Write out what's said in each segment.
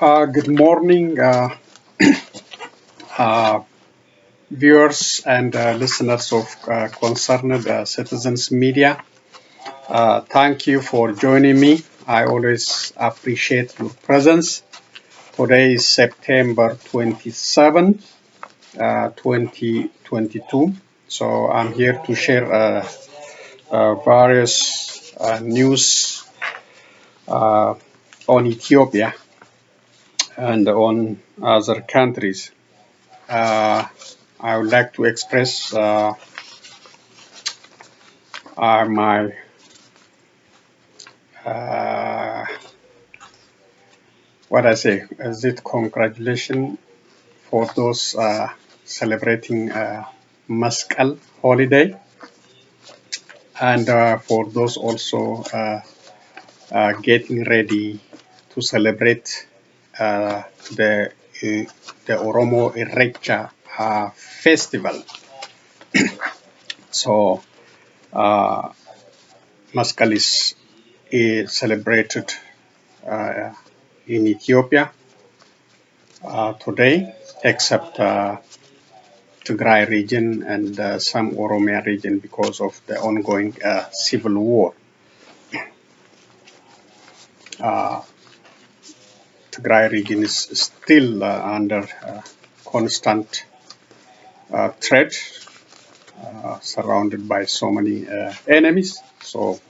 Good morning, uh, viewers and listeners of Concerned Citizens Media. Thank you for joining me. I always appreciate your presence. Today is September 27, 2022. So I'm here to share various news on Ethiopia and on other countries. Uh, I would like to express my what I say is it congratulations for those celebrating Meskel holiday, and for those also getting ready to celebrate uh, the the Oromo Irrecha festival. So uh, Meskel is celebrated uh, in Ethiopia today, except Tigray region and some Oromia region because of the ongoing civil war. Uh, Tigray region is still under constant threat, surrounded by so many enemies. So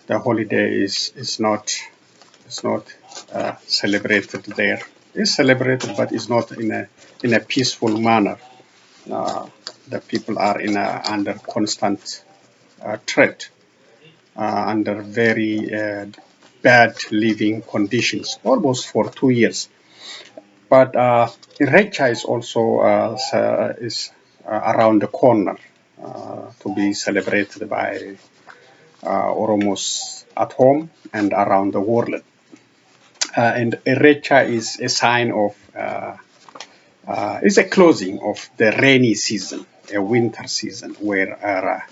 the holiday is not celebrated there. It's celebrated, but it's not in a peaceful manner. Uh, the people are under constant threat, under very bad living conditions, almost for 2 years. But Recha is also is around the corner to be celebrated by Oromos at home and around the world. And Recha is a sign of it's a closing of the rainy season, a winter season where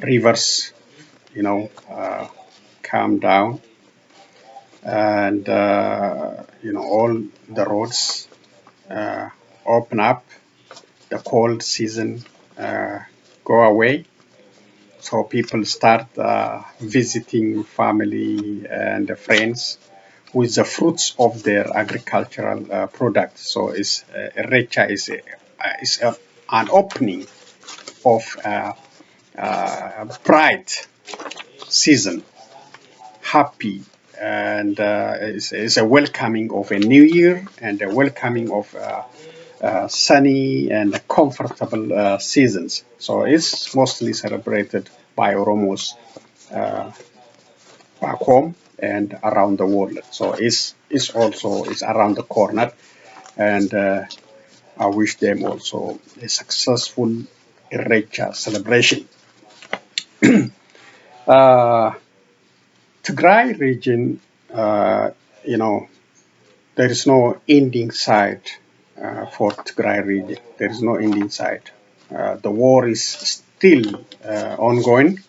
rivers, calm down, and all the roads open up. The cold season go away, so people start visiting family and friends with the fruits of their agricultural products. So Recha is an opening of bright season, happy, and it's a welcoming of a new year and a welcoming of sunny and comfortable seasons. So it's mostly celebrated by Oromos back home and around the world. So it's also is around the corner, and I wish them also a successful Irecha celebration. uh, Tigray region, there is no ending side for Tigray region. There is no ending side. The war is still ongoing.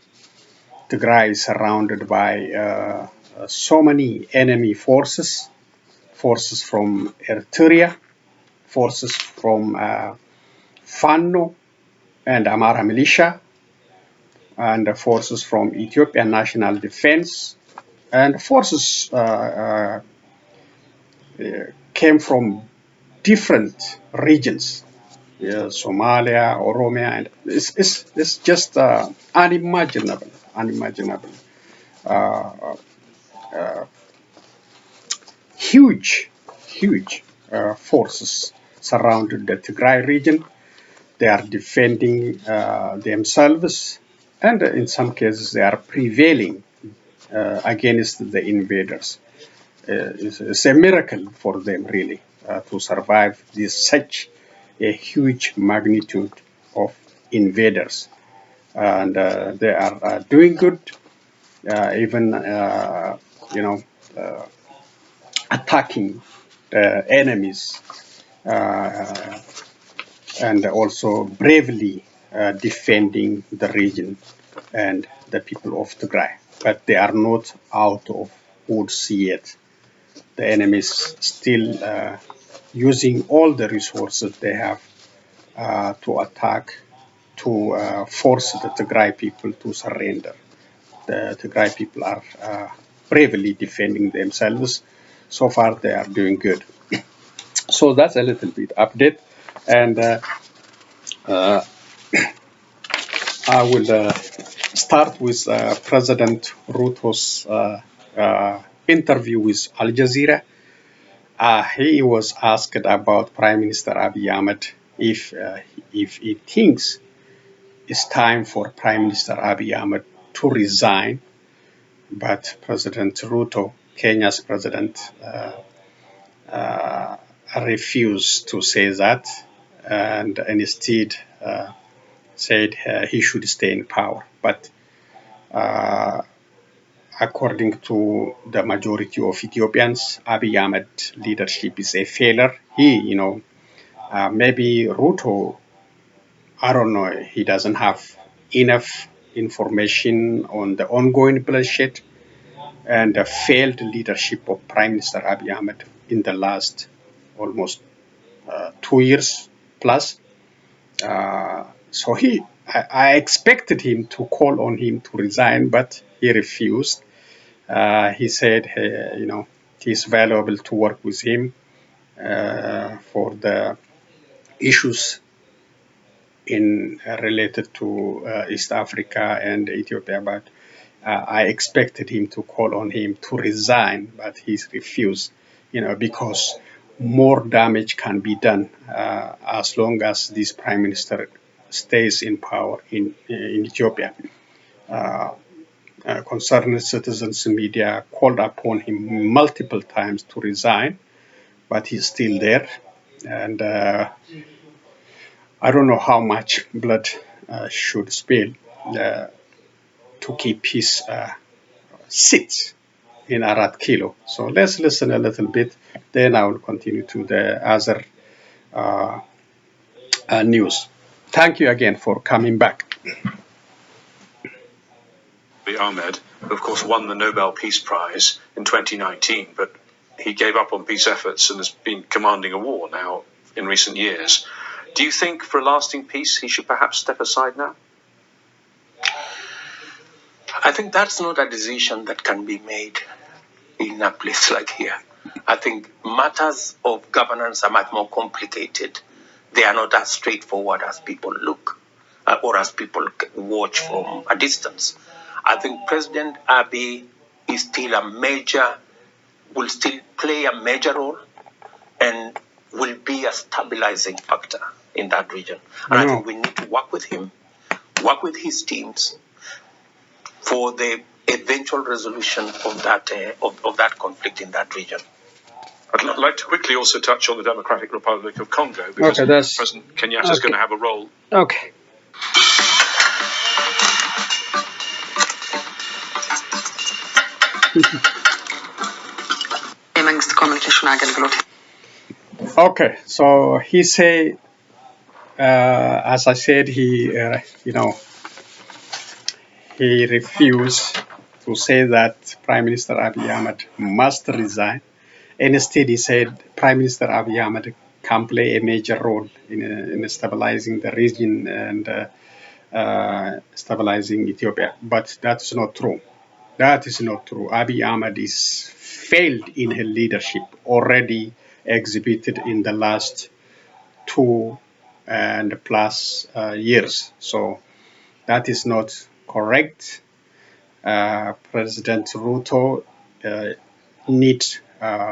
Tigray is surrounded by so many enemy forces from Eritrea, forces from Fano and Amara militia, and forces from Ethiopian National Defense, and forces came from different regions, Somalia, Oromia, and it's just unimaginable. Uh, huge forces surrounded the Tigray region. They are defending themselves, and in some cases, they are prevailing against the invaders. It's a miracle for them, really, to survive such a huge magnitude of invaders. And they are doing good, even, uh, attacking enemies, uh, and also bravely defending the region and the people of Tigray. But they are not out of woods yet. the enemies still using all the resources they have to attack, to force the Tigray people to surrender. The Tigray people are bravely defending themselves. So far, they are doing good. So that's a little bit update, and uh, I will start with President Ruto's interview with Al Jazeera. He was asked about Prime Minister Abiy Ahmed if he thinks it's time for Prime Minister Abiy Ahmed to resign, but President Ruto, Kenya's president, refused to say that, and instead said he should stay in power. But uh, according to the majority of Ethiopians, Abiy Ahmed leadership is a failure. Maybe Ruto, I don't know, he doesn't have enough information on the ongoing bloodshed and the failed leadership of Prime Minister Abiy Ahmed in the last almost 2 years plus. So I expected him to call on him to resign, but he refused. He said, he's valuable to work with him for the issues in related to East Africa and Ethiopia, but I expected him to call on him to resign, but he's refused, because more damage can be done as long as this prime minister stays in power in Ethiopia. Concerned citizens and media called upon him multiple times to resign, but he's still there. And I don't know how much blood should spill to keep his seat in Arat Kilo. So let's listen a little bit, then I will continue to the other news. Thank you again for coming back. Ahmed, who of course won the Nobel Peace Prize in 2019, but he gave up on peace efforts and has been commanding a war now in recent years. Do you think for a lasting peace he should perhaps step aside now? I think that's not a decision that can be made in a place like here. I think matters of governance are much more complicated. They are not as straightforward as people look or as people watch from a distance. I think President Abiy is still will still play a major role and will be a stabilizing factor in that region. And I think we need to work with him, work with his teams for the eventual resolution of that conflict in that region. I'd like to quickly also touch on the Democratic Republic of Congo, because President Kenyatta is going to have a role. Okay. Okay, so he said, as I said, he refused to say that Prime Minister Abiy Ahmed must resign. Instead, he said Prime Minister Abiy Ahmed can play a major role in stabilizing the region and stabilizing Ethiopia. But that's not true. That is not true. Abiy Ahmed is failed in her leadership, already exhibited in the last 2+ years. So that is not correct. President Ruto needs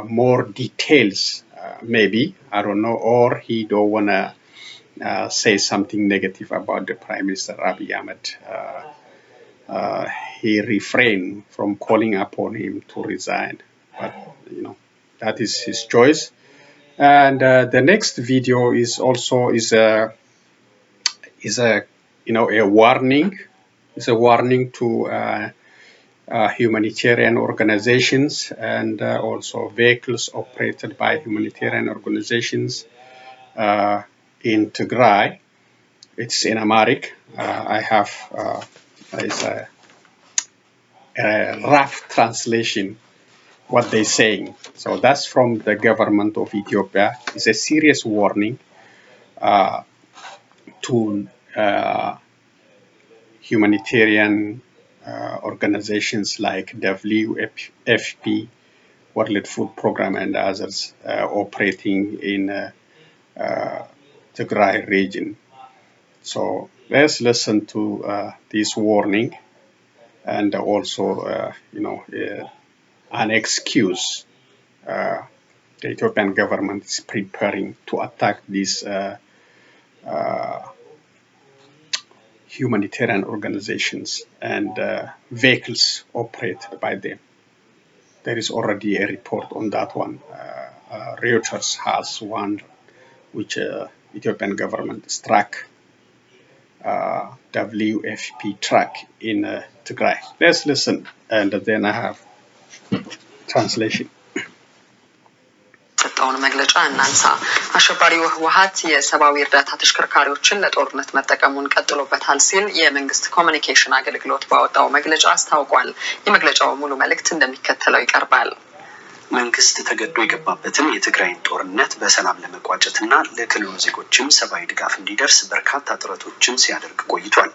more details, maybe, I don't know, or he don't want to say something negative about the Prime Minister Abiy Ahmed. He refrained from calling upon him to resign, but that is his choice. And the next video is also a warning. It's a warning to humanitarian organizations and also vehicles operated by humanitarian organizations in Tigray. It's in Amharic. I have it's a rough translation what they're saying. So that's from the government of Ethiopia. It's a serious warning to humanitarian organizations like WFP, World Food Program, and others operating in Tigray region. So let's listen to this warning, and also, an excuse. The Ethiopian government is preparing to attack these humanitarian organizations and vehicles operated by them. There is already a report on that one. Reuters has one which Ethiopian government struck WFP track in Tigray. Let's listen, and then I have translation. የሰጠውን መግለጫ እናንሳ። አሸባሪው ህወሓት የሰብአዊ እርዳታ ተሽከርካሪዎችን ለጦርነት መጠቀሙን ቀጥሎበታል ሲል የመንግስት ኮሚኒኬሽን አገልግሎት ባወጣው መግለጫ አስታውቋል። የመግለጫው ሙሉ መልእክት እንደሚከተለው ይቀርባል። መንግስት ተገዶ የገባበትን የትግራይን ጦርነት በሰላም ለመቋጨትና ለክልሉ ዜጎችም ሰብአዊ ድጋፍ እንዲደርስ በርካታ ጥረቶችን ሲያደርግ ቆይቷል።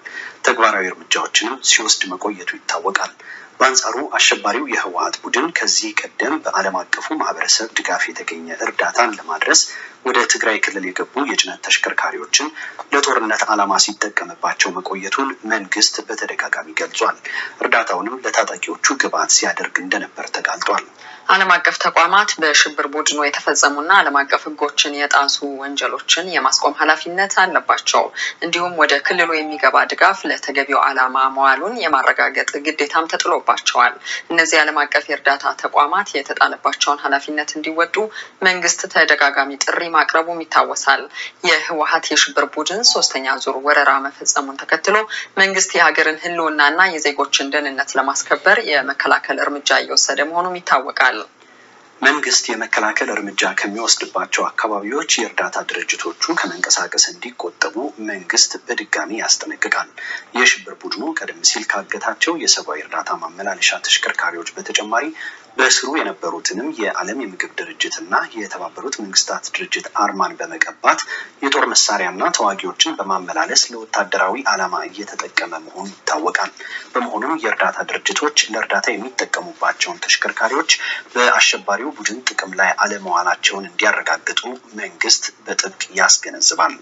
ተግባራዊ እርምጃዎችንም ሲወስድ መቆየቱ ይታወቃል። በአንጻሩ አሸባሪው የህወሓት ቡድን ከዚህ ቀደም በዓለም አቀፉ ማህበረሰብ ድጋፍ የተገኘ እርዳታን ለማድረስ ወደ ትግራይ ክልል የገቡ የጭነት ተሽከርካሪዎችን ለጦርነት ዓላማ ሲጠቀምባቸው መቆየቱን መንግስት በተደጋጋሚ ገልጿል። እርዳታውንም ለታጣቂዎቹ ግብዓት ሲያደርግ እንደነበር ተጋልጧል። ዓለም አቀፍ ተቋማት በሽብር ቡድኑ የተፈጸሙና ዓለም አቀፍ ህጎችን የጣሱ ወንጀሎችን የማስቆም ኃላፊነት አለባቸው። እንዲሁም ወደ ክልሉ የሚገባ ድጋፍ ለተገቢው ዓላማ መዋሉን የማረጋገጥ ግዴታም ተጥሎባቸዋል። እነዚህ ዓለም አቀፍ የእርዳታ ተቋማት የተጣለባቸውን ኃላፊነት እንዲወጡ መንግስት ተደጋጋሚ ጥሪ ማቅረቡም ይታወሳል። የህወሓት የሽብር ቡድን ሶስተኛ ዙር ወረራ መፈጸሙን ተከትሎ መንግስት የሀገርን ህልውናና የዜጎችን ደህንነት ለማስከበር የመከላከል እርምጃ እየወሰደ መሆኑም ይታወቃል። መንግስት የመከላከል እርምጃ ከሚወስድባቸው አካባቢዎች የእርዳታ ድርጅቶቹ ከመንቀሳቀስ እንዲቆጠቡ መንግስት በድጋሚ ያስጠነቅቃል። የሽብር ቡድኑ ቀደም ሲል ካገታቸው የሰብአዊ እርዳታ ማመላለሻ ተሽከርካሪዎች በተጨማሪ በስሩ የነበሩትንም የዓለም የምግብ ድርጅትና የተባበሩት መንግስታት ድርጅት አርማን በመቀባት የጦር መሳሪያና ተዋጊዎችን በማመላለስ ለወታደራዊ ዓላማ እየተጠቀመ መሆኑ ይታወቃል። በመሆኑም የእርዳታ ድርጅቶች ለእርዳታ የሚጠቀሙባቸውን ተሽከርካሪዎች በአሸባሪው ቡድን ጥቅም ላይ አለመዋላቸውን እንዲያረጋግጡ መንግስት በጥብቅ ያስገነዝባል።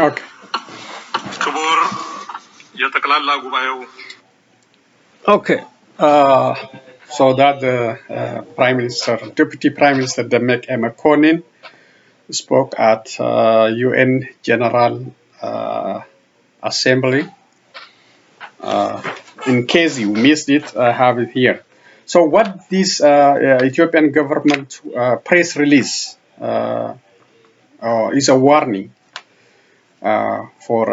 Okay. ክቡር የጠቅላላ ጉባኤው Okay. So that the Deputy Prime Minister Demeke Mokennen spoke at UN General Assembly. In case you missed it, I have it here. So what this Ethiopian government press release is a warning for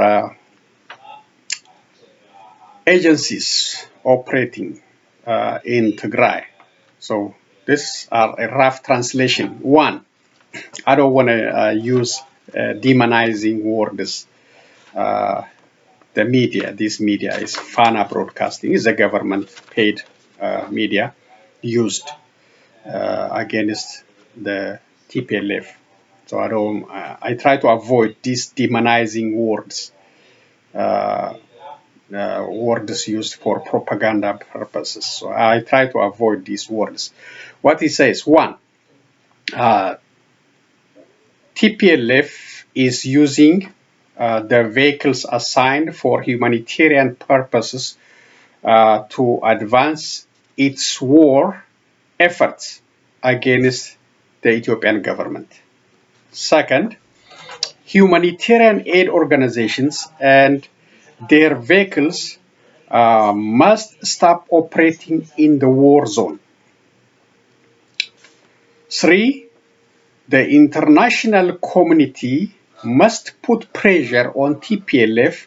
agencies operating in Tigray. So these are a rough translation. One, I don't want to use demonizing words. The media, this media is Fana Broadcasting, is a government-paid media used against the TPLF. So I try to avoid these demonizing words. Words used for propaganda purposes. So I try to avoid these words. What he says, one, TPLF is using the vehicles assigned for humanitarian purposes to advance its war efforts against the Ethiopian government. Second, humanitarian aid organizations and their vehicles must stop operating in the war zone. 3, the international community must put pressure on TPLF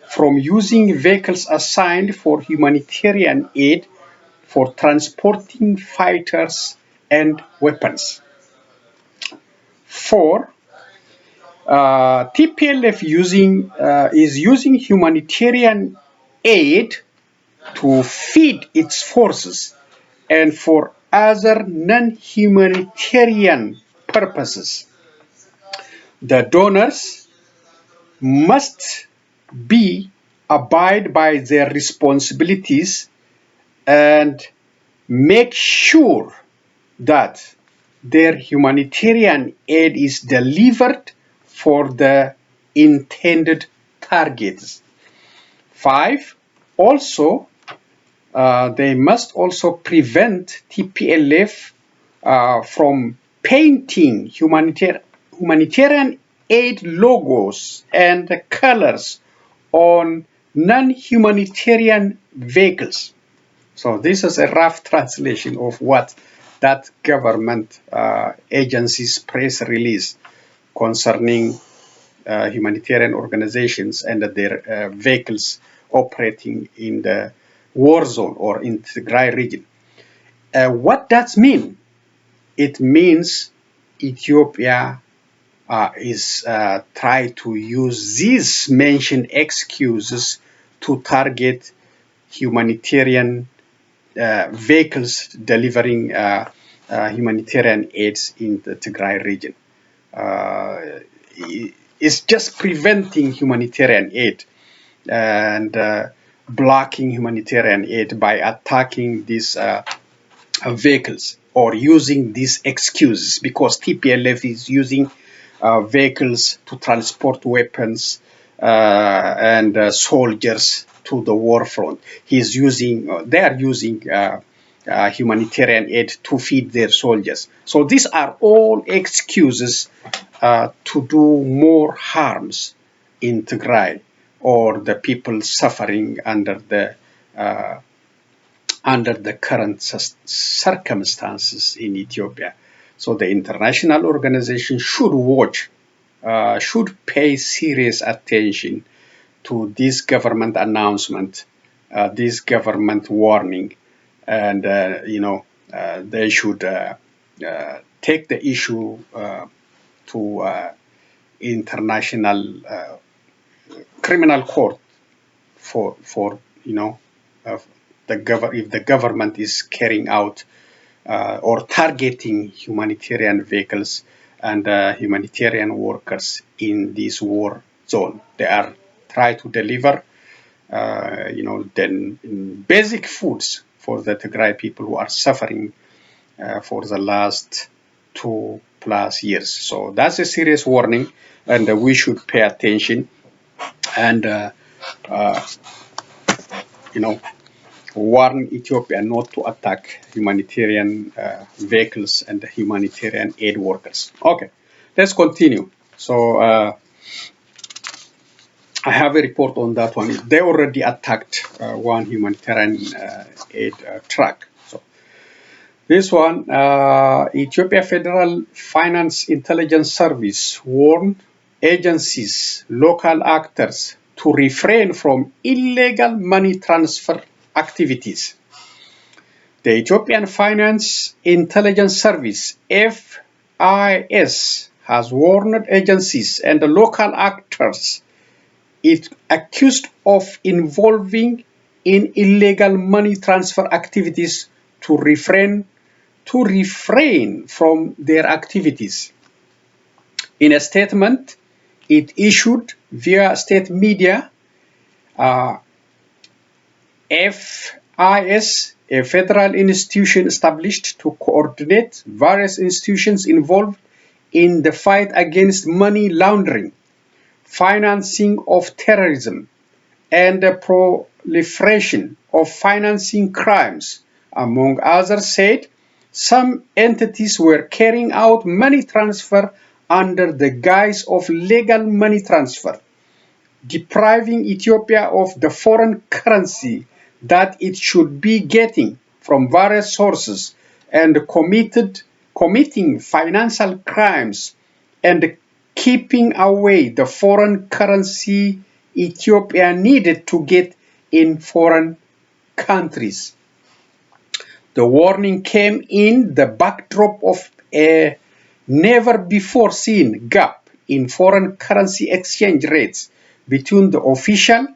from using vehicles assigned for humanitarian aid for transporting fighters and weapons. 4, TPLF is using humanitarian aid to feed its forces and for other non-humanitarian purposes. The donors must abide by their responsibilities and make sure that their humanitarian aid is delivered for the intended targets. 5. Also, they must also prevent TPLF from painting humanitarian aid logos and colors on non-humanitarian vehicles. So this is a rough translation of what that government agency's press release concerning humanitarian organizations and their vehicles operating in the war zone or in the Tigray region. What does mean? It means Ethiopia is trying to use these mentioned excuses to target humanitarian vehicles delivering humanitarian aids in the Tigray region. It's just preventing humanitarian aid and blocking humanitarian aid by attacking these vehicles or using these excuses, because TPLF is using vehicles to transport weapons and soldiers to the war front. They are using humanitarian aid to feed their soldiers. So these are all excuses to do more harms in Tigray or the people suffering under the current circumstances in Ethiopia. So the international organization should watch, should pay serious attention to this government announcement, this government warning, and they should take the issue to international criminal court for if the government is carrying out or targeting humanitarian vehicles and humanitarian workers in this war zone. They are trying to deliver basic foods for the Tigray people who are suffering for the last 2+ years. So that's a serious warning, and we should pay attention and warn Ethiopia not to attack humanitarian vehicles and humanitarian aid workers. Okay, let's continue. So I have a report on that one. They already attacked one humanitarian aid truck. So this one, Ethiopia Federal Finance Intelligence Service warned agencies, local actors to refrain from illegal money transfer activities. The Ethiopian Finance Intelligence Service, FIS, has warned agencies and the local actors it accused of involving in illegal money transfer activities to refrain from their activities. In a statement it issued via state media, FIS, a federal institution established to coordinate various institutions involved in the fight against money laundering, financing of terrorism, and the proliferation of financing crimes, among others, said some entities were carrying out money transfer under the guise of legal money transfer, depriving Ethiopia of the foreign currency that it should be getting from various sources, and committing financial crimes and keeping away the foreign currency Ethiopia needed to get in foreign countries. The warning came in the backdrop of a never-before-seen gap in foreign currency exchange rates between the official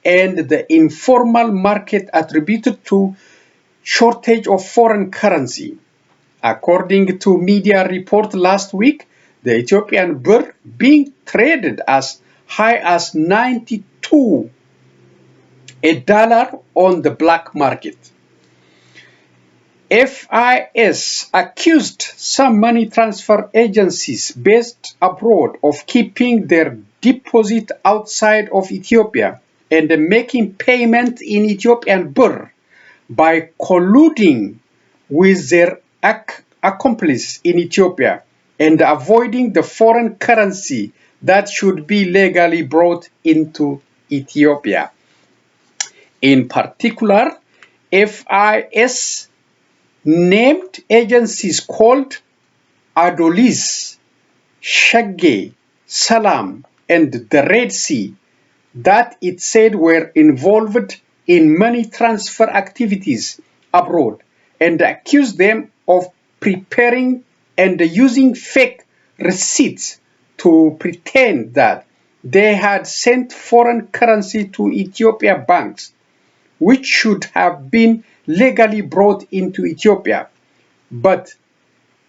and the informal market attributed to shortage of foreign currency. According to media report last week, the Ethiopian birr being traded as high as 92 $1 on the black market. FIS accused some money transfer agencies based abroad of keeping their deposit outside of Ethiopia and making payment in Ethiopian birr by colluding with their accomplices in Ethiopia and avoiding the foreign currency that should be legally brought into Ethiopia. In particular, FIS named agencies called Adolis, Shagge, Salam, and the Red Sea that it said were involved in money transfer activities abroad and accused them of preparing and using fake receipts to pretend that they had sent foreign currency to Ethiopia banks, which should have been legally brought into Ethiopia. But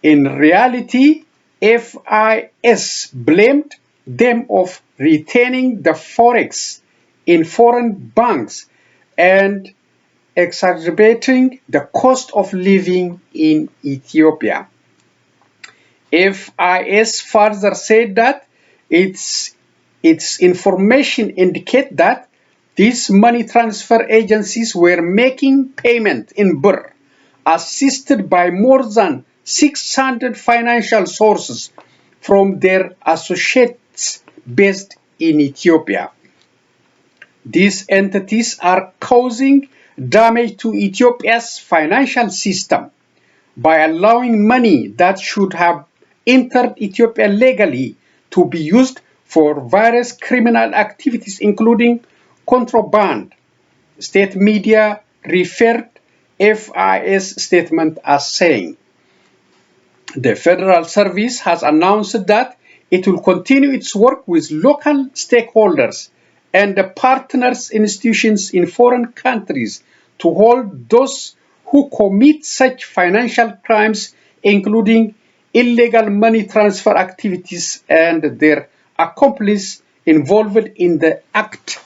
in reality, FIS blamed them of retaining the forex in foreign banks and exacerbating the cost of living in Ethiopia. FIS further said that its information indicate that these money transfer agencies were making payment in birr, assisted by more than 600 financial sources from their associates based in Ethiopia. These entities are causing damage to Ethiopia's financial system by allowing money that should have entered Ethiopia legally to be used for various criminal activities, including contraband. State media referred FIS statement as saying the Federal Service has announced that it will continue its work with local stakeholders and the partners institutions in foreign countries to hold those who commit such financial crimes, including illegal money transfer activities and their accomplices involved in the act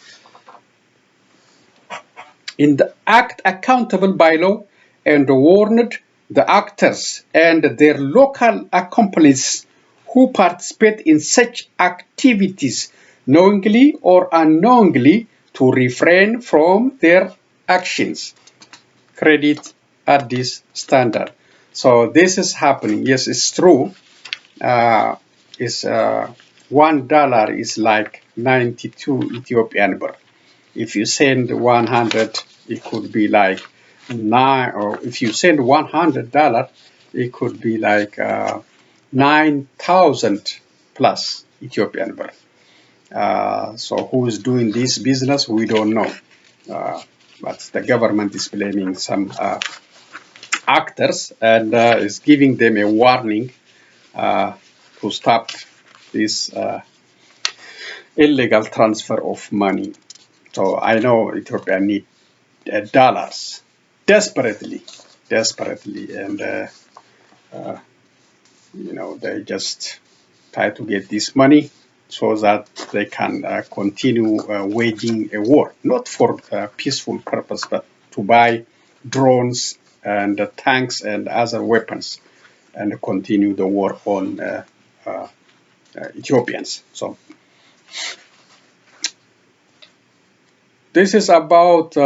accountable by law, and warned the actors and their local accomplices who participate in such activities knowingly or unknowingly to refrain from their actions. Credit at this standard. So this is happening. Yes, it's true. $1 is like 92 Ethiopian birr. If you send 100, it could be like 9, or if you send $100, it could be like 9,000 plus Ethiopian birr. So who is doing this business? We don't know. But the government is blaming some actors and is giving them a warning to stop this illegal transfer of money. So I know Ethiopia need dollars desperately, and they just try to get this money so that they can continue waging a war, not for peaceful purpose, but to buy drones and tanks and other weapons and continue the war on Ethiopians. So this is about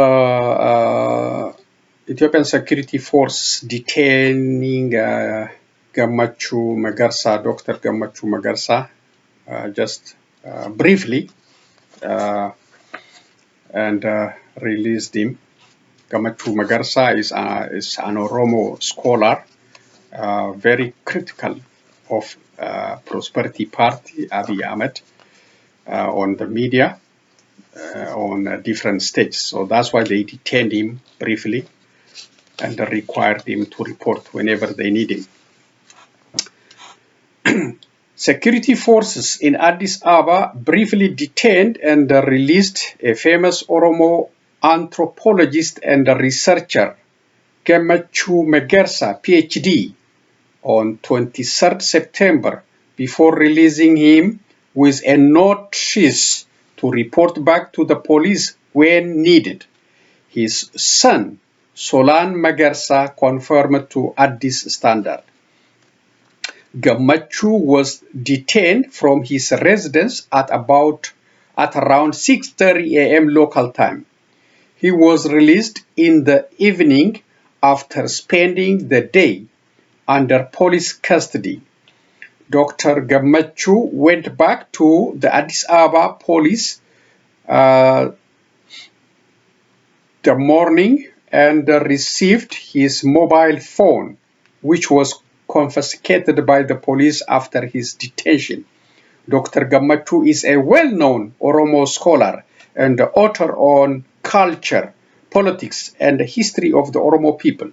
Ethiopian security force detaining Gammachu Magarsa, Dr. Gammachu Magarsa, just briefly, and released him. Gammachu Magarsa is an Oromo scholar, very critical of Prosperity Party, Abiy Ahmed, on the media, on different stages. So that's why they detained him briefly and required him to report whenever they need him. Security forces in Addis Ababa briefly detained and released a famous Oromo anthropologist and researcher, Gammachuu Magarsa, PhD, on 23rd September before releasing him with a notice to report back to the police when needed. His son, Solan Magarsa, confirmed to Addis Standard. Gammachuu was detained from his residence at around 6:30 a.m. local time. He was released in the evening after spending the day under police custody. Dr. Gammachuu went back to the Addis Ababa police the morning and received his mobile phone, which was confiscated by the police after his detention. Dr. Gammachuu is a well-known Oromo scholar and author on culture, politics, and the history of the Oromo people.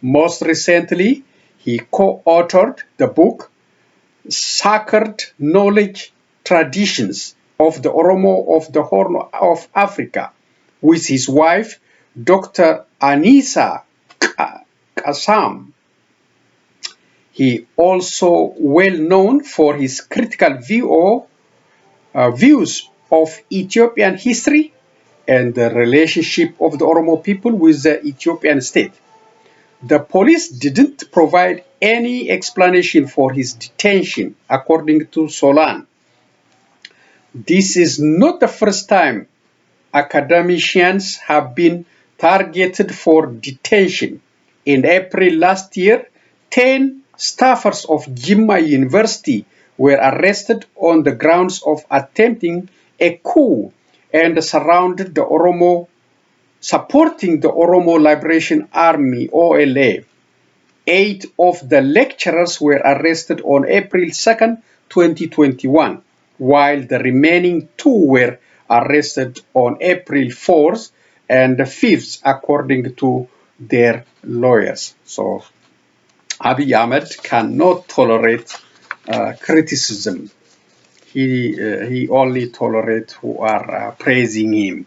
Most recently, he co-authored the book Sacred Knowledge Traditions of the Oromo of the Horn of Africa with his wife, Dr. Anissa Kassam. He also well known for his critical views of Ethiopian history and the relationship of the Oromo people with the Ethiopian state. The police didn't provide any explanation for his detention, according to Solan. This is not the first time academicians have been targeted for detention. In April last year, 10 staffers of Jimma University were arrested on the grounds of attempting a coup and supporting the Oromo Liberation Army, OLA. 8 of the lecturers were arrested on April 2nd, 2021, while the remaining 2 were arrested on April 4th and 5th, according to their lawyers. So Abiy Ahmed cannot tolerate criticism. He only tolerates who are praising him,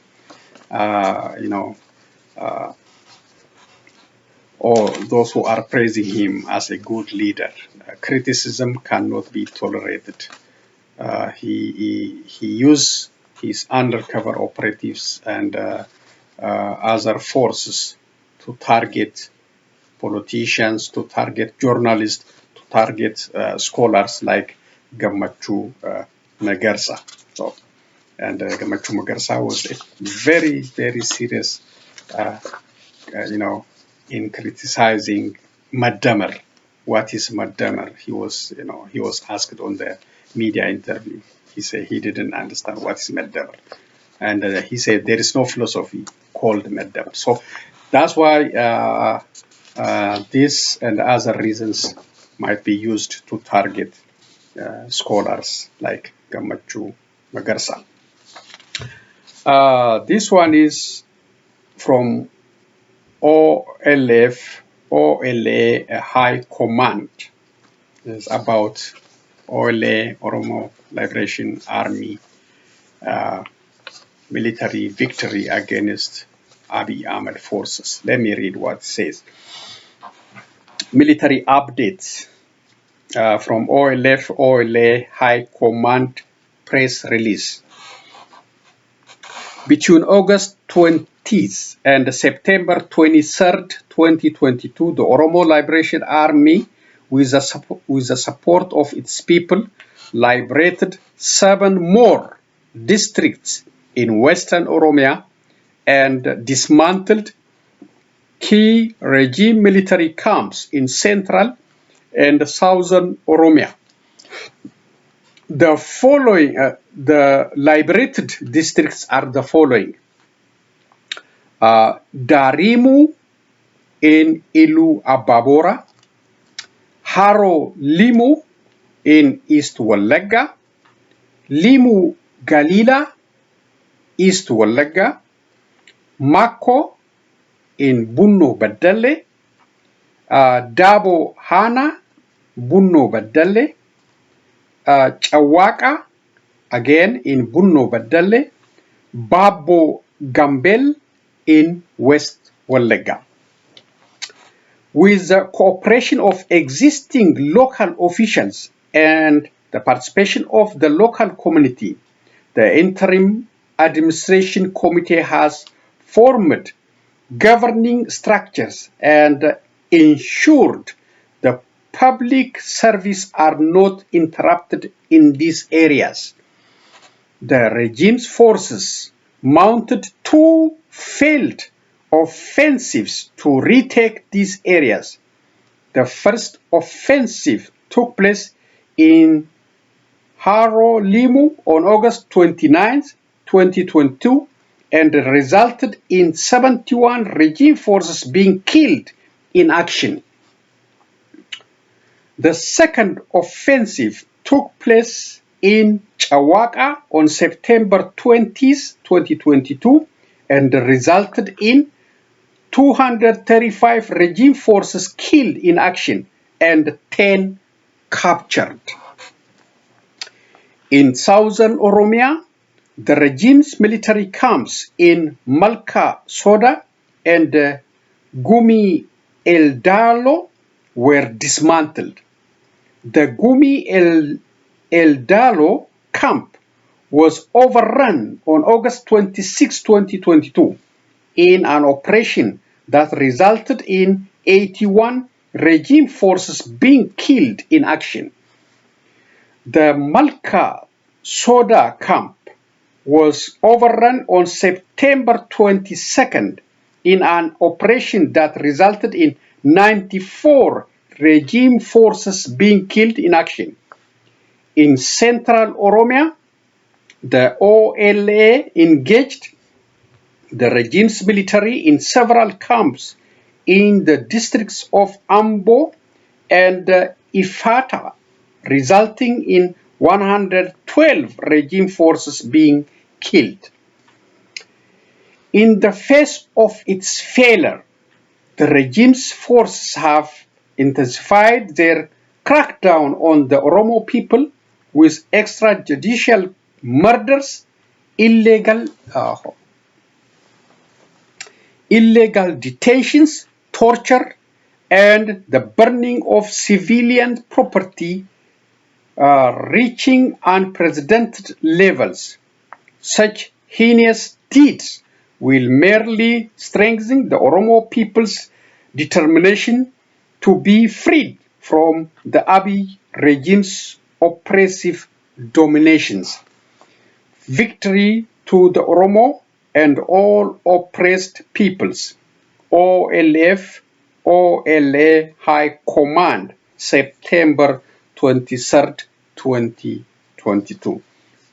or those who are praising him as a good leader. Criticism cannot be tolerated. He used his undercover operatives and other forces to target politicians, to target journalists, to target scholars like Gammachuu Magarsa. So, and Gammachuu Magarsa was a very, very serious, in criticizing Maddamer. What is Maddamer? He was asked on the media interview. He said he didn't understand what is Maddamer, and he said there is no philosophy called Maddamer. So that's why this and other reasons might be used to target scholars like Gammachuu Magarsa. This one is from OLF-OLA High Command. It's about OLA, Oromo Liberation Army, military victory against Abiy Ahmed forces. Let me read what it says. Military updates from OLF-OLA High Command press release. Between August 20th and September 23rd, 2022, the Oromo Liberation Army, with the support of its people, liberated 7 more districts in Western Oromia and dismantled key regime military camps in Central and Southern Oromia. The following, the liberated districts are the following. Darimu in Ilu Ababora, Haro Limu in East Wallagga, Limu Galila, East Wallagga, Mako in Bunno Badale, Dabo Hana, Bunno Badale, Chawaka, again in Bunno Badale, Babo Gambel in West Wallega. With the cooperation of existing local officials and the participation of the local community, the Interim Administration Committee has formed governing structures and ensured the public service are not interrupted in these areas. The regime's forces mounted 2 failed offensives to retake these areas. The first offensive took place in Limu on August 29, 2022, and resulted in 71 regime forces being killed in action. The second offensive took place in Chawaka on September 20, 2022, and resulted in 235 regime forces killed in action and 10 captured. In southern Oromia, the regime's military camps in Malka Soda and Gumi Eldalo were dismantled. The Gumi Eldalo camp was overrun on August 26, 2022 in an operation that resulted in 81 regime forces being killed in action. The Malka Soda camp was overrun on September 22nd in an operation that resulted in 94 regime forces being killed in action. In central Oromia, the OLA engaged the regime's military in several camps in the districts of Ambo and Ifata, resulting in 112 regime forces being killed. In the face of its failure, the regime's forces have intensified their crackdown on the Oromo people with extrajudicial murders, illegal detentions, torture, and the burning of civilian property reaching unprecedented levels. Such heinous deeds will merely strengthen the Oromo people's determination to be freed from the Abiy regime's oppressive dominations. Victory to the Oromo and all oppressed peoples. OLF-OLA High Command, September 23rd, 2022.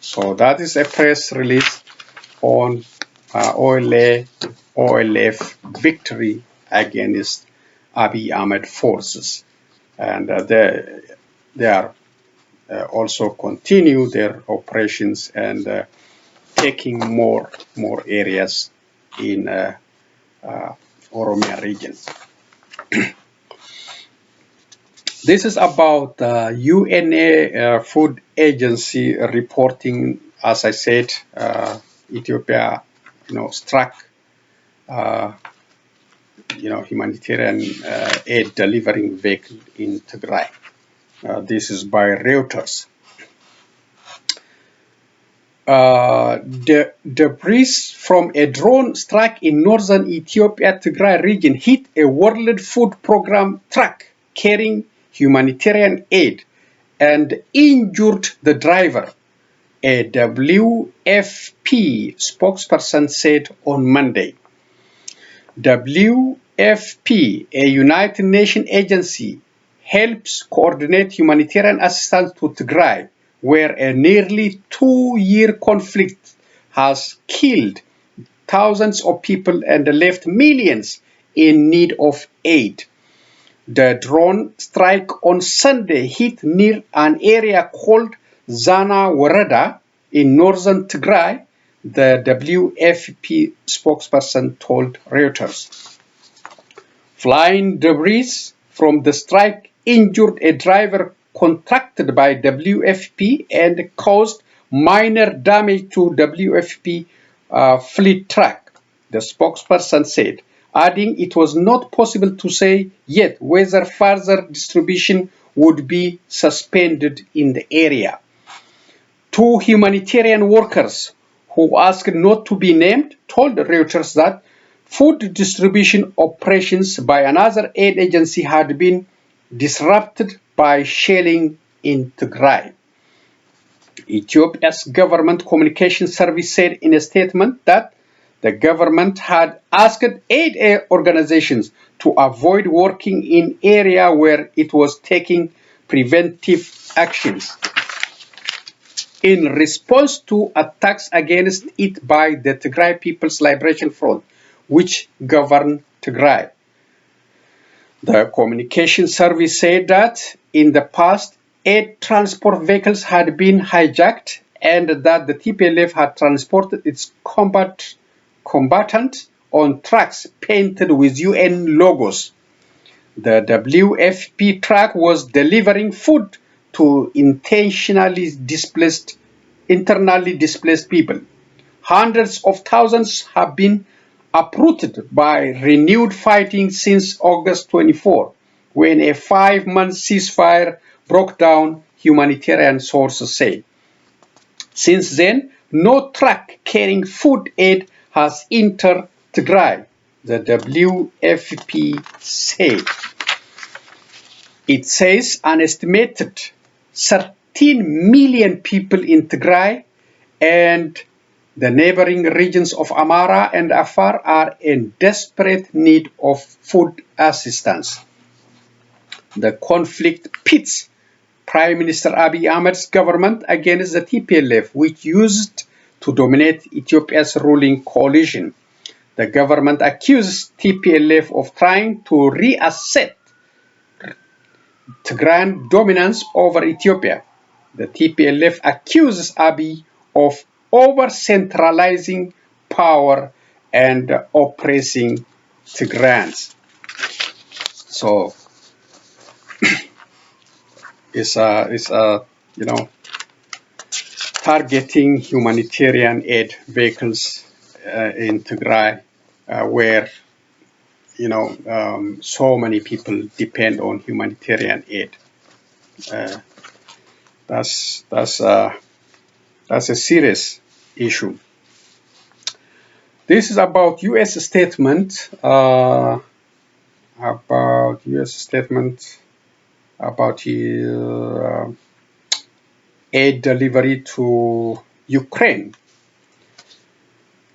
So that is a press release on OLF victory against Abiy Ahmed forces. And they are also continue their operations and taking more areas in Oromia region. This is about UNA Food Agency reporting. As I said, Ethiopia, struck, humanitarian aid delivering vehicle in Tigray. This is by Reuters. The debris from a drone strike in northern Ethiopia Tigray region hit a World Food Program truck carrying humanitarian aid and injured the driver, a WFP spokesperson said on Monday. WFP, a United Nations agency, helps coordinate humanitarian assistance to Tigray, where a nearly 2-year conflict has killed thousands of people and left millions in need of aid. The drone strike on Sunday hit near an area called Zana Warada in northern Tigray, the WFP spokesperson told Reuters. Flying debris from the strike injured a driver contracted by WFP and caused minor damage to WFP fleet track, the spokesperson said, adding it was not possible to say yet whether further distribution would be suspended in the area. Two humanitarian workers who asked not to be named told Reuters that food distribution operations by another aid agency had been disrupted by shelling in Tigray. Ethiopia's government communication service said in a statement that the government had asked aid organizations to avoid working in area where it was taking preventive actions in response to attacks against it by the Tigray People's Liberation Front, which govern Tigray. The communication service said that in the past, aid transport vehicles had been hijacked and that the TPLF had transported its combatants on trucks painted with UN logos. The WFP truck was delivering food to internally displaced people. Hundreds of thousands have been uprooted by renewed fighting since August 24, when a 5-month ceasefire broke down, humanitarian sources say. Since then, no truck carrying food aid has entered Tigray, the WFP said. It says an estimated 13 million people in Tigray and the neighboring regions of Amhara and Afar are in desperate need of food assistance. The conflict pits Prime Minister Abiy Ahmed's government against the TPLF, which used to dominate Ethiopia's ruling coalition. The government accuses TPLF of trying to reassert Tigrayan dominance over Ethiopia. The TPLF accuses Abiy of over-centralizing power and oppressing Tigrayans. So it's targeting humanitarian aid vehicles in Tigray, where so many people depend on humanitarian aid. That's a serious issue. This is about U.S. statement about aid delivery to Ukraine.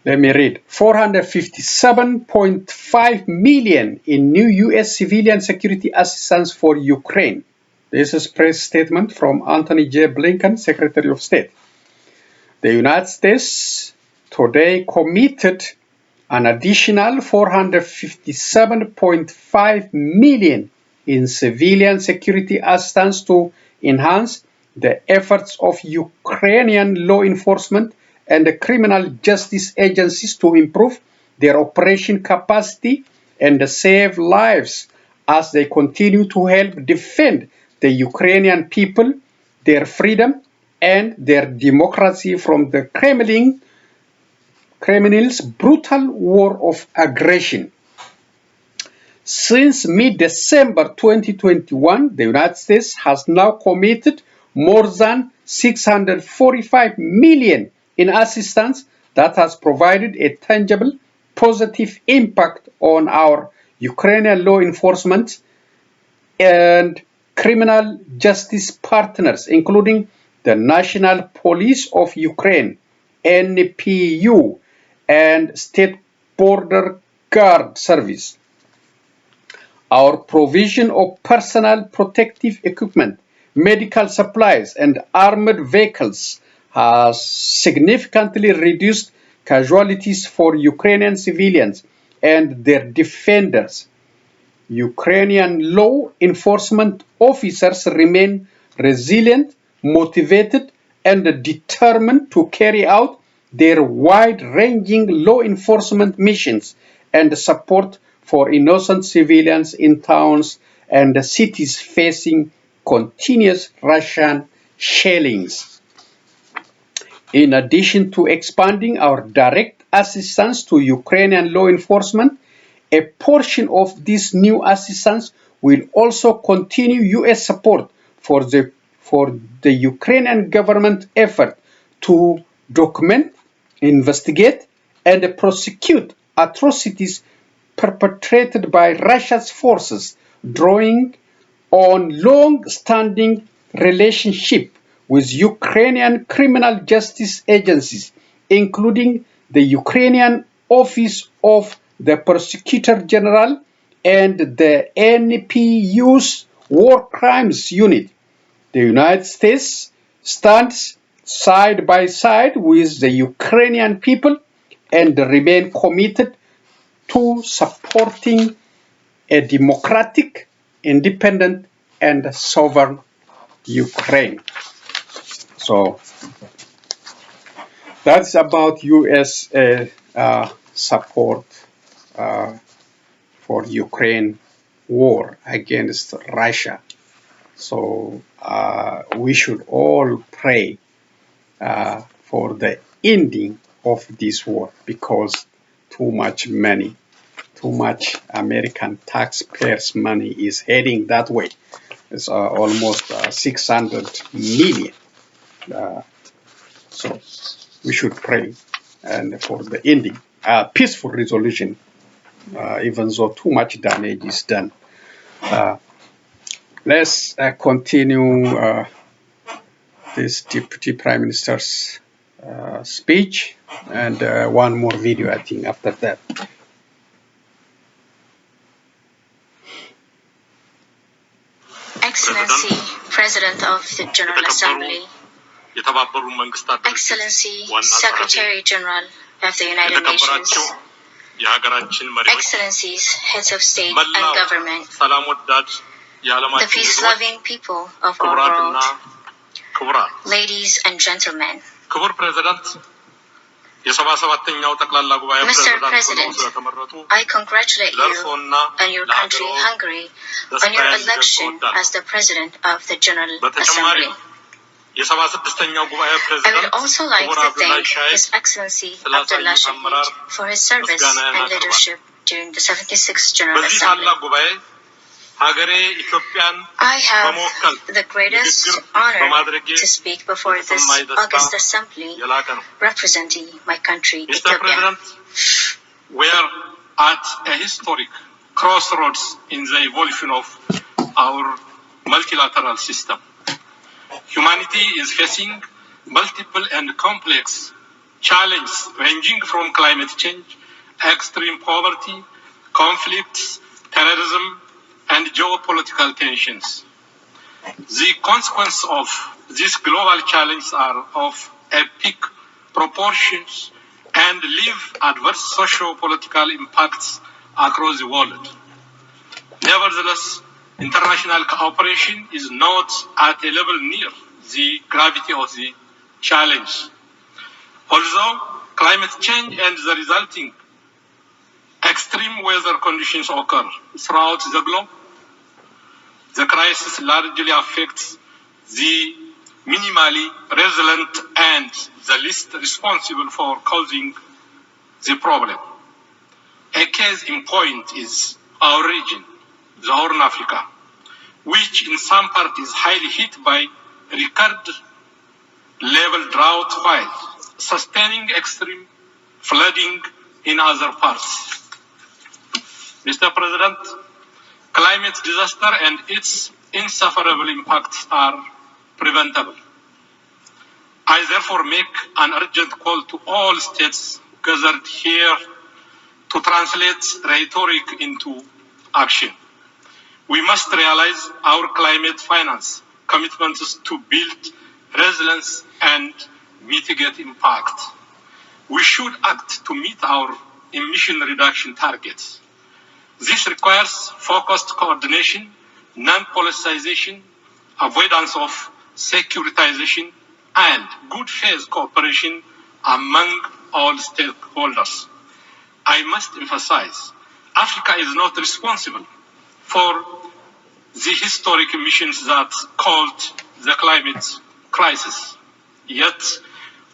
Let me read. $457.5 million in new U.S. civilian security assistance for Ukraine. This is a press statement from Anthony J. Blinken, Secretary of State. The United States today committed an additional $457.5 million in civilian security assistance to enhance the efforts of Ukrainian law enforcement and the criminal justice agencies to improve their operation capacity and save lives as they continue to help defend the Ukrainian people, their freedom, and their democracy from the Kremlin's brutal war of aggression. Since mid-December 2021, the United States has now committed more than $645 million in assistance that has provided a tangible, positive impact on our Ukrainian law enforcement and criminal justice partners, including the National Police of Ukraine, NPU, and State Border Guard Service. Our provision of personal protective equipment, medical supplies, and armored vehicles has significantly reduced casualties for Ukrainian civilians and their defenders. Ukrainian law enforcement officers remain resilient, motivated, and determined to carry out their wide-ranging law enforcement missions and support for innocent civilians in towns and cities facing continuous Russian shellings. In addition to expanding our direct assistance to Ukrainian law enforcement, a portion of this new assistance will also continue U.S. support for the Ukrainian government effort to document, investigate, and prosecute atrocities perpetrated by Russia's forces, drawing on long-standing relationship with Ukrainian criminal justice agencies, including the Ukrainian Office of the Prosecutor General and the NPU's War Crimes Unit. The United States stands side by side with the Ukrainian people and remain committed to supporting a democratic, independent, and sovereign Ukraine. So that's about U.S. Support for Ukraine war against Russia. So we should all pray for the ending of this war, because too much money, too much American taxpayers' money is heading that way. It's almost 600 million. So we should pray and for the ending, peaceful resolution, even though too much damage is done. Let's continue this Deputy Prime Minister's speech, and one more video, I think, after that. Excellency, President of the General Assembly, Excellency, Secretary General of the United Nations, Excellencies, Heads of State and Government, the peace-loving people of our world, ladies and gentlemen. Mr. President, I congratulate you and your country, Hungary, on your election as the President of the General Assembly. I would also like to thank His Excellency Abdullah Shahid for his service and leadership during the 76th General Assembly. I have the greatest honor to speak before this August Assembly representing my country, Ethiopia. We are at a historic crossroads in the evolution of our multilateral system. Humanity is facing multiple and complex challenges ranging from climate change, extreme poverty, conflicts, terrorism, and geopolitical tensions. The consequences of these global challenges are of epic proportions and leave adverse socio-political impacts across the world. Nevertheless, international cooperation is not at a level near the gravity of the challenge. Although climate change and the resulting extreme weather conditions occur throughout the globe, the crisis largely affects the minimally resilient and the least responsible for causing the problem. A case in point is our region, the Horn of Africa, which in some parts is highly hit by record level drought while sustaining extreme flooding in other parts. Mr. President, climate disaster and its insufferable impacts are preventable. I therefore make an urgent call to all states gathered here to translate rhetoric into action. We must realize our climate finance commitments to build resilience and mitigate impact. We should act to meet our emission reduction targets. This requires focused coordination, non-politicization, avoidance of securitization, and good faith cooperation among all stakeholders. I must emphasize, Africa is not responsible for the historic emissions that caused the climate crisis. Yet,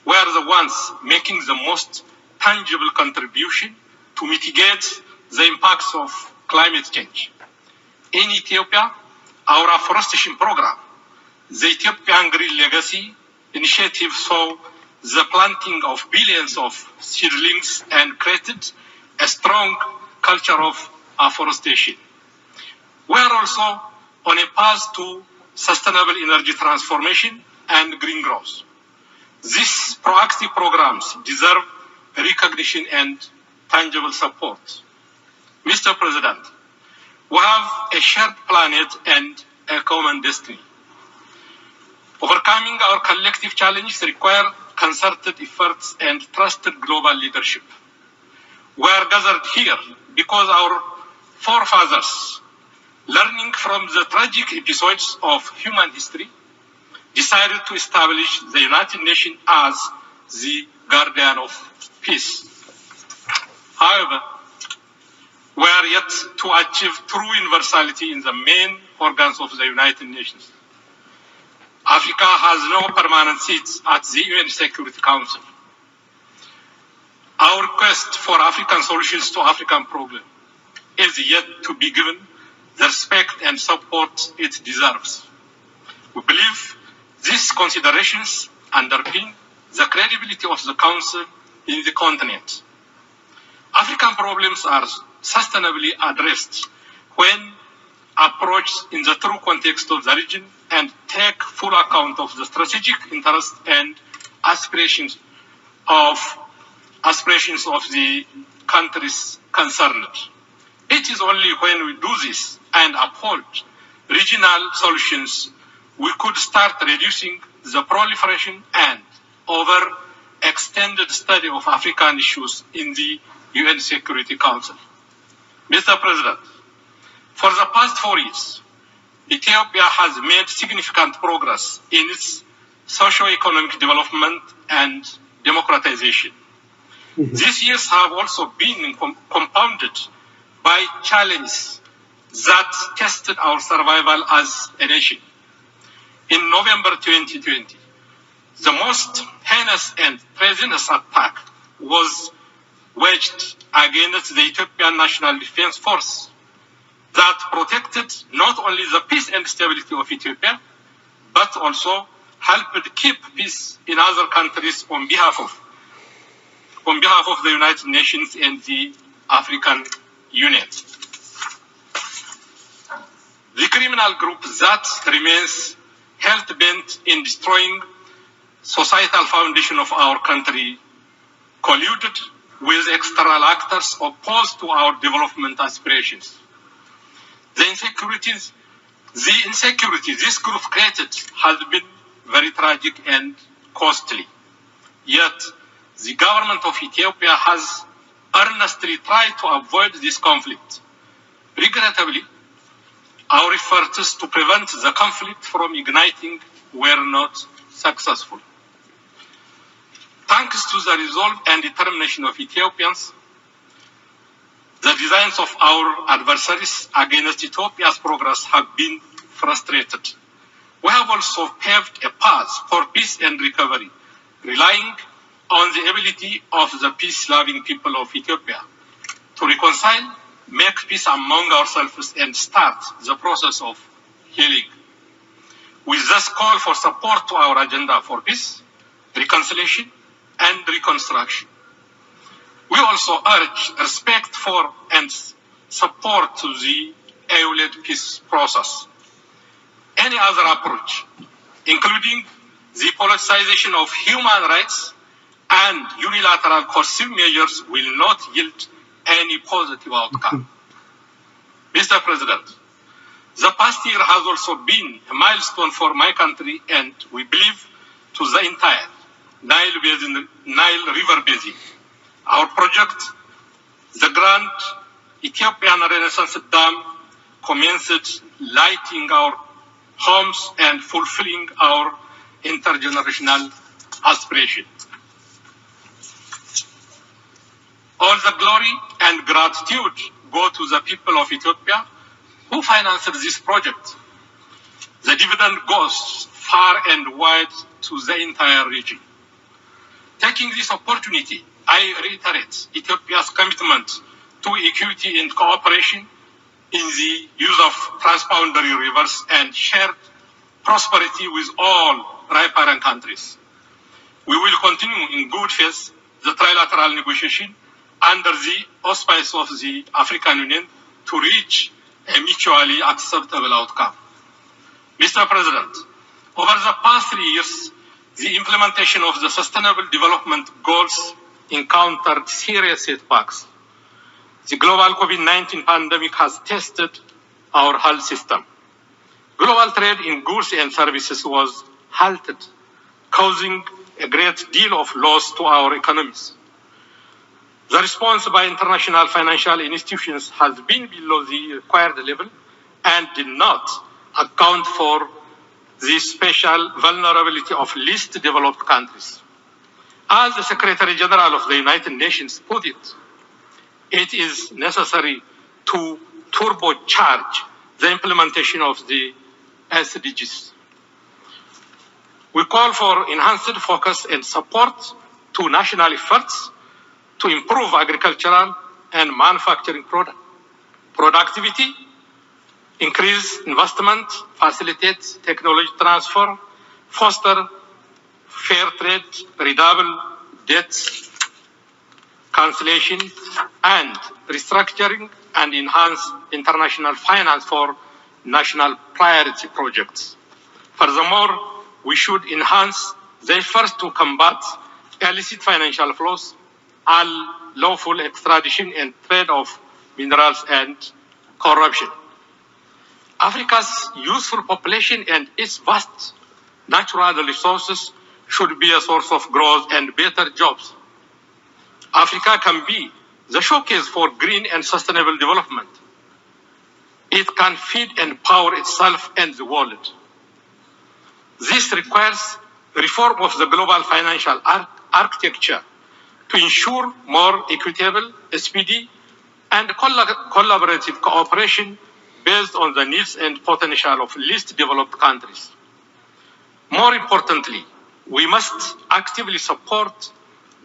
we are the ones making the most tangible contribution to mitigate the impacts of climate change. In Ethiopia, our afforestation program, the Ethiopian Green Legacy initiative, saw the planting of billions of seedlings and created a strong culture of afforestation. We are also on a path to sustainable energy transformation and green growth. These proactive programs deserve recognition and tangible support. Mr. President, we have a shared planet and a common destiny. Overcoming our collective challenges require concerted efforts and trusted global leadership. We are gathered here because our forefathers, learning from the tragic episodes of human history, decided to establish the United Nations as the guardian of peace. However, we are yet to achieve true universality in the main organs of the United Nations. Africa has no permanent seats at the UN Security Council. Our request for African solutions to African problems is yet to be given the respect and support it deserves. We believe these considerations underpin the credibility of the Council in the continent. African problems are sustainably addressed when approached in the true context of the region and take full account of the strategic interests and aspirations of the countries concerned. It is only when we do this and uphold regional solutions we could start reducing the proliferation and overextended study of African issues in the UN Security Council. Mr. President, for the past 4 years, Ethiopia has made significant progress in its socio-economic development and democratization. These years have also been compounded by challenges that tested our survival as a nation. In November 2020, the most heinous and treasonous attack was waged against the Ethiopian National Defense Force that protected not only the peace and stability of Ethiopia, but also helped keep peace in other countries on behalf of the United Nations and the African Union. The criminal group that remains hell-bent in destroying societal foundation of our country colluded with external actors opposed to our development aspirations. The insecurity this group created has been very tragic and costly. Yet, the government of Ethiopia has earnestly tried to avoid this conflict. Regrettably, our efforts to prevent the conflict from igniting were not successful. Thanks to the resolve and determination of Ethiopians, the designs of our adversaries against Ethiopia's progress have been frustrated. We have also paved a path for peace and recovery, relying on the ability of the peace-loving people of Ethiopia to reconcile, make peace among ourselves, and start the process of healing. We thus call for support to our agenda for peace, reconciliation, and reconstruction. We also urge respect for and support to the EU-led peace process. Any other approach, including the politicization of human rights and unilateral coercive measures, will not yield any positive outcome. Mr. President, the past year has also been a milestone for my country and we believe to the entire Nile River Basin. Our project, the Grand Ethiopian Renaissance Dam, commenced lighting our homes and fulfilling our intergenerational aspiration. All the glory and gratitude go to the people of Ethiopia Who financed this project? The dividend goes far and wide to the entire region. Taking this opportunity, I reiterate Ethiopia's commitment to equity and cooperation in the use of transboundary rivers and shared prosperity with all riparian countries. We will continue in good faith the trilateral negotiation under the auspices of the African Union to reach a mutually acceptable outcome. Mr. President, over the past 3 years, the implementation of the Sustainable Development Goals encountered serious setbacks. The global COVID-19 pandemic has tested our health system. Global trade in goods and services was halted, causing a great deal of loss to our economies. The response by international financial institutions has been below the required level and did not account for the special vulnerability of least developed countries. As the Secretary General of the United Nations put it, it is necessary to turbocharge the implementation of the SDGs. We call for enhanced focus and support to national efforts to improve agricultural and manufacturing productivity, increase investment, facilitate technology transfer, foster fair trade, redouble debt cancellation, and restructuring, and enhance international finance for national priority projects. Furthermore, we should enhance the efforts to combat illicit financial flows, unlawful extradition and trade of minerals, and corruption. Africa's youthful population and its vast natural resources should be a source of growth and better jobs. Africa can be the showcase for green and sustainable development. It can feed and power itself and the world. This requires reform of the global financial architecture to ensure more equitable, speedy, and collaborative cooperation based on the needs and potential of least developed countries. More importantly, we must actively support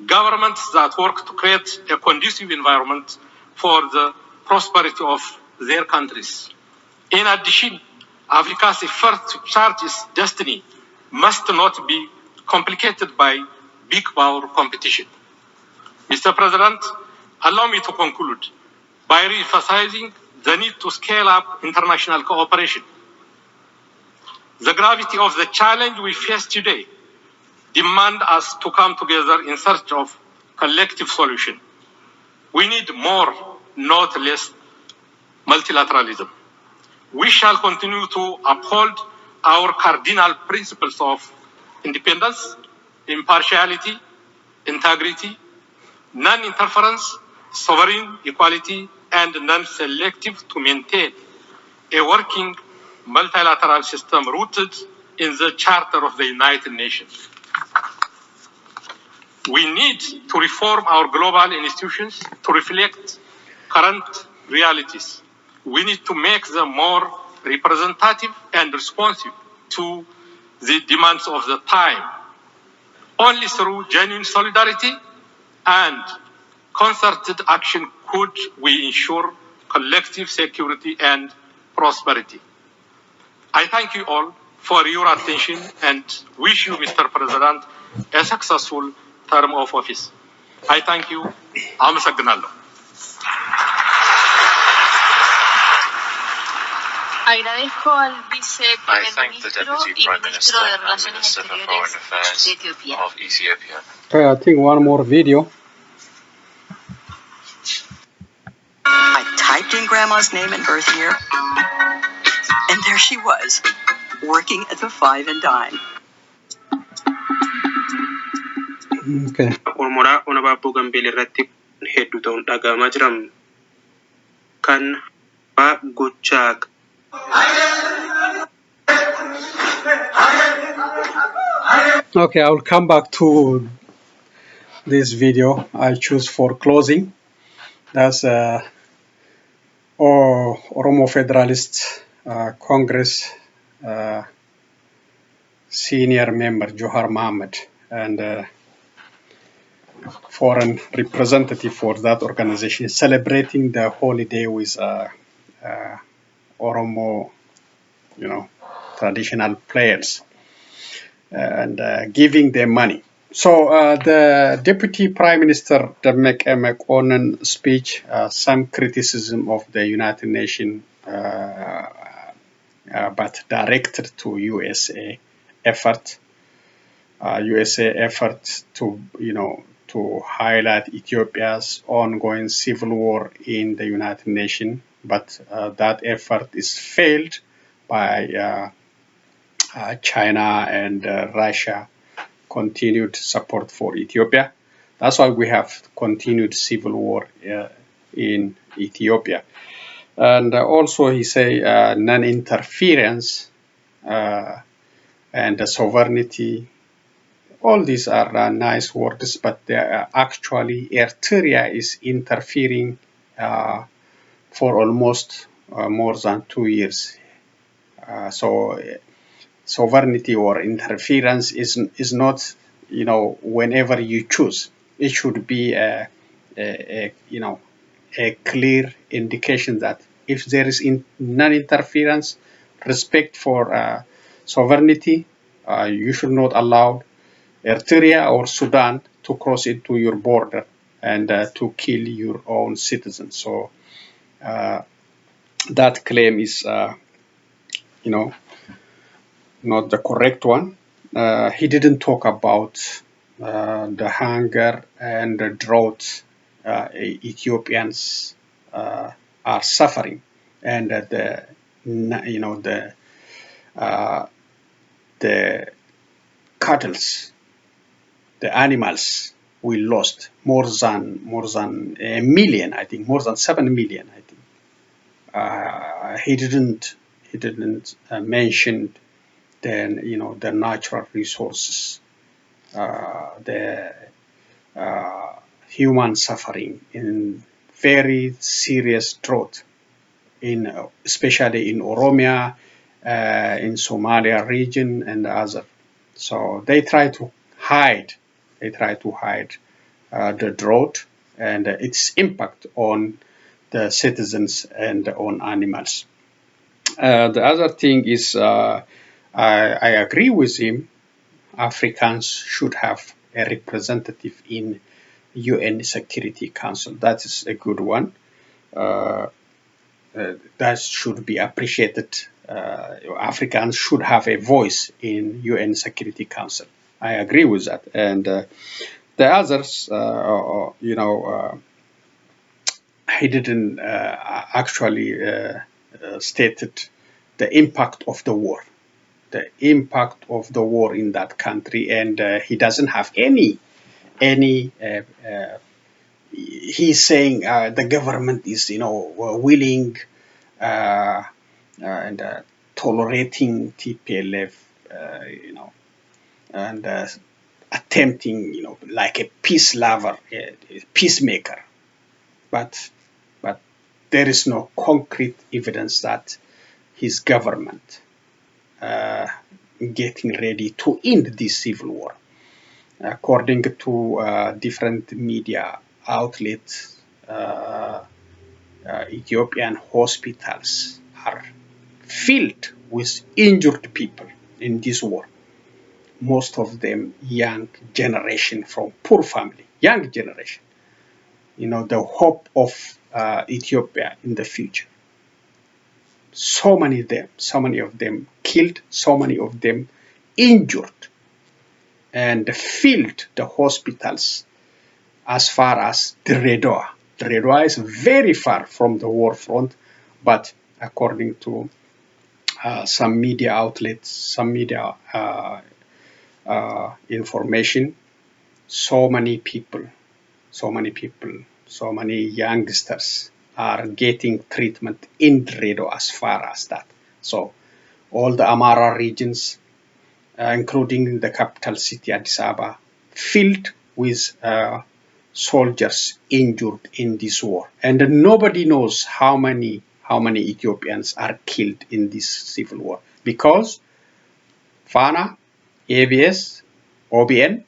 governments that work to create a conducive environment for the prosperity of their countries. In addition, Africa's effort to chart its destiny must not be complicated by big power competition. Mr. President, allow me to conclude by re-emphasizing the need to scale up international cooperation. The gravity of the challenge we face today demands us to come together in search of collective solution. We need more, not less, multilateralism. We shall continue to uphold our cardinal principles of independence, impartiality, integrity, non-interference, sovereign equality, and non-selective to maintain a working multilateral system rooted in the Charter of the United Nations. We need to reform our global institutions to reflect current realities. We need to make them more representative and responsive to the demands of the time. Only through genuine solidarity and concerted action could we ensure collective security and prosperity. I thank you all for your attention and wish you, Mr. President, a successful term of office. I thank you. Amasagnalo. Agradezco al I thank the Deputy Prime Minister and Minister for Foreign Affairs of Ethiopia. Okay, I think one more video. I typed in Grandma's name and birth year, and there she was, working at the Five and Dime. Okay. Ormora onababu gambele rati hedu don daga majram kan ba gochak. Okay, I will come back to this video I choose for closing. That's Oromo Federalist Congress senior member Jawar Ahmed and foreign representative for that organization celebrating the holiday with Oromo, traditional players and giving them money. So the Deputy Prime Minister Demeke Mokennen speech, some criticism of the United Nations, but directed to USA effort. USA effort to to highlight Ethiopia's ongoing civil war in the United Nations, but that effort is failed by China and Russia continued support for Ethiopia. That's why we have continued civil war in Ethiopia. And also he say non-interference and sovereignty. All these are nice words, but actually Eritrea is interfering for almost more than 2 years. So sovereignty or interference is not, whenever you choose. It should be a clear indication that if there is non-interference, respect for sovereignty, you should not allow Eritrea or Sudan to cross into your border and to kill your own citizens. So that claim is, not the correct one. He didn't talk about the hunger and the drought Ethiopians are suffering, and the cattle's, the animals we lost more than a million, I think, more than 7 million, I think. He didn't mention then the natural resources, the human suffering in very serious drought, especially in Oromia, in Somalia region and other. So they try to hide the drought and its impact on the citizens and on animals. The other thing is, I agree with him. Africans should have a representative in UN Security Council. That is a good one. That should be appreciated. Africans should have a voice in UN Security Council. I agree with that. And the others, he didn't actually stated the impact of the war. The impact of the war in that country, and he doesn't have any. He's saying the government is, willing and tolerating TPLF, and attempting, like a peace lover, peacemaker, but there is no concrete evidence that his government getting ready to end this civil war. According to different media outlets, Ethiopian hospitals are filled with injured people in this war. Most of them young generation from poor family, young generation. The hope of Ethiopia in the future. So many of them killed, so many of them injured, and filled the hospitals as far as Dredoa. Dredoa is very far from the war front, but according to some media outlets, some media information, so many people, so many youngsters are getting treatment in Dredo as far as that. So all the Amara regions, including the capital city Addis Ababa, filled with soldiers injured in this war. And nobody knows how many how many Ethiopians are killed in this civil war, because FANA, ABS, OBN,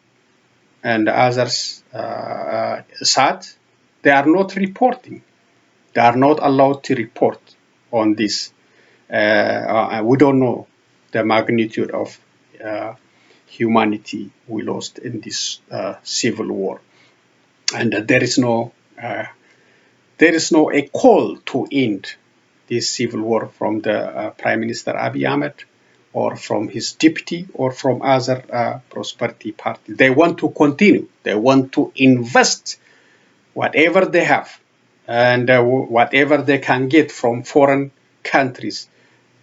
and others, SAT, they are not reporting. They are not allowed to report on this. We don't know the magnitude of humanity we lost in this civil war, and there is no a call to end this civil war from the Prime Minister Abiy Ahmed, or from his deputy, or from other prosperity parties. They want to continue. They want to invest whatever they have and whatever they can get from foreign countries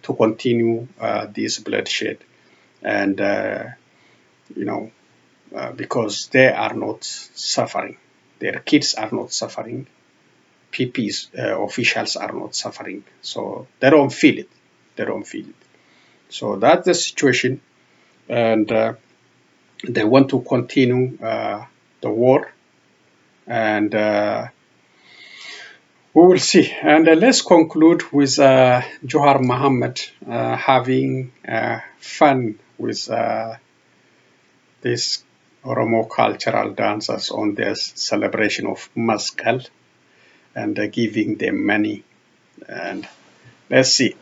to continue this bloodshed. And, because they are not suffering. Their kids are not suffering. PP's officials are not suffering. So they don't feel it. They don't feel it. So that's the situation. And they want to continue the war. And we will see. And let's conclude with Jawar Mohammed having fun with these Oromo cultural dancers on their celebration of Meskel, and giving them money. And let's see.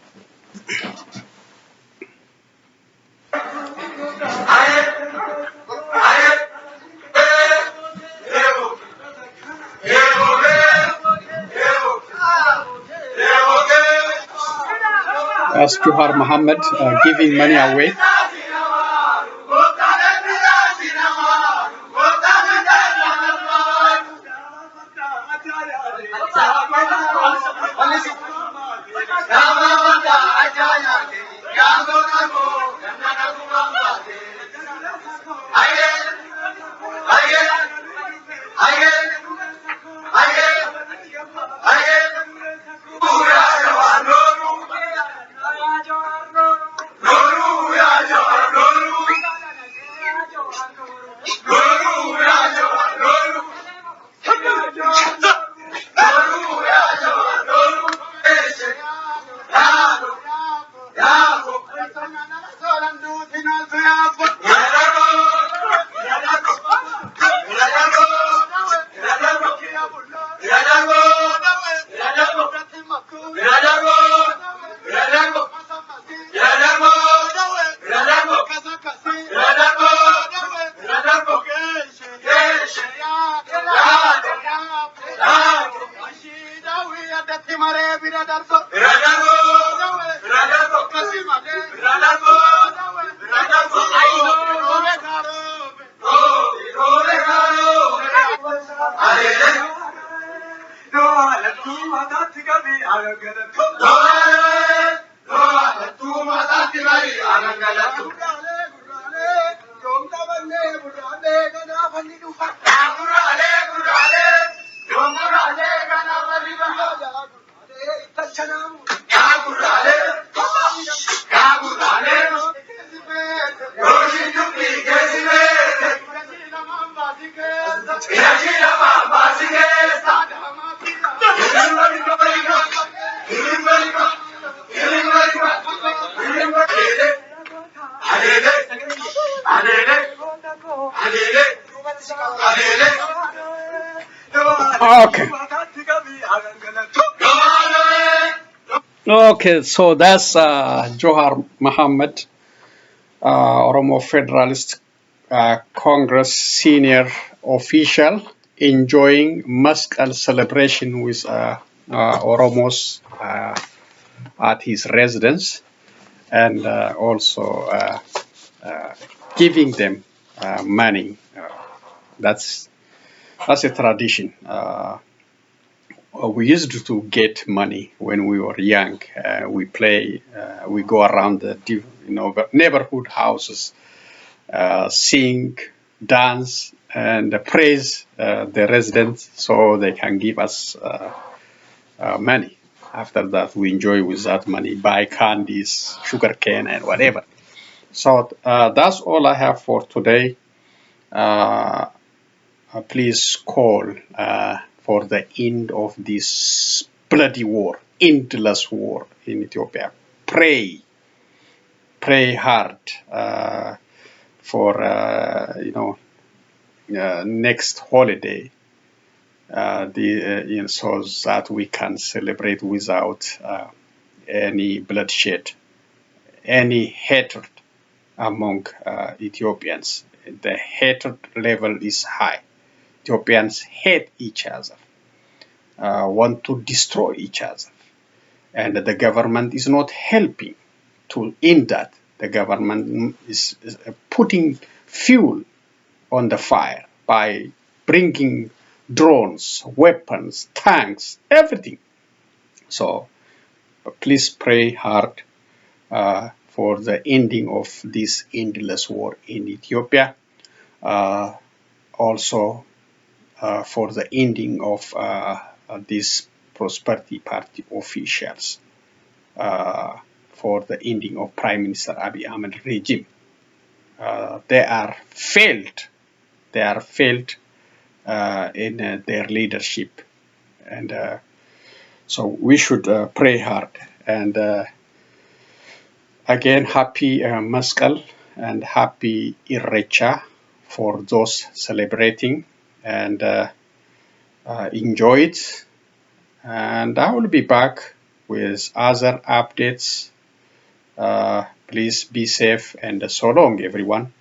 As Jawar Mohammed giving money away. Okay, so that's Jawar Mohammed, Oromo Federalist Congress senior official, enjoying Meskel celebration with Oromos at his residence, and also giving them money. That's a tradition. We used to get money when we were young. We play, we go around the neighborhood houses, sing, dance, and praise the residents so they can give us money. After that, we enjoy with that money, buy candies, sugarcane, and whatever. So that's all I have for today. Please call for the end of this bloody war. endless war in Ethiopia. Pray hard for next holiday, so that we can celebrate without any bloodshed, any hatred among Ethiopians. The hatred level is high. Ethiopians hate each other, want to destroy each other, and the government is not helping to end that. The government is putting fuel on the fire by bringing drones, weapons, tanks, everything. So please pray hard for the ending of this endless war in Ethiopia. Also for the ending of these Prosperity Party officials, for the ending of Prime Minister Abiy Ahmed regime. They are failed. They are failed in their leadership, and so we should pray hard. And again, happy Meskel and happy Irrecha for those celebrating, and enjoy it. And I will be back with other updates. Please be safe, and so long, everyone.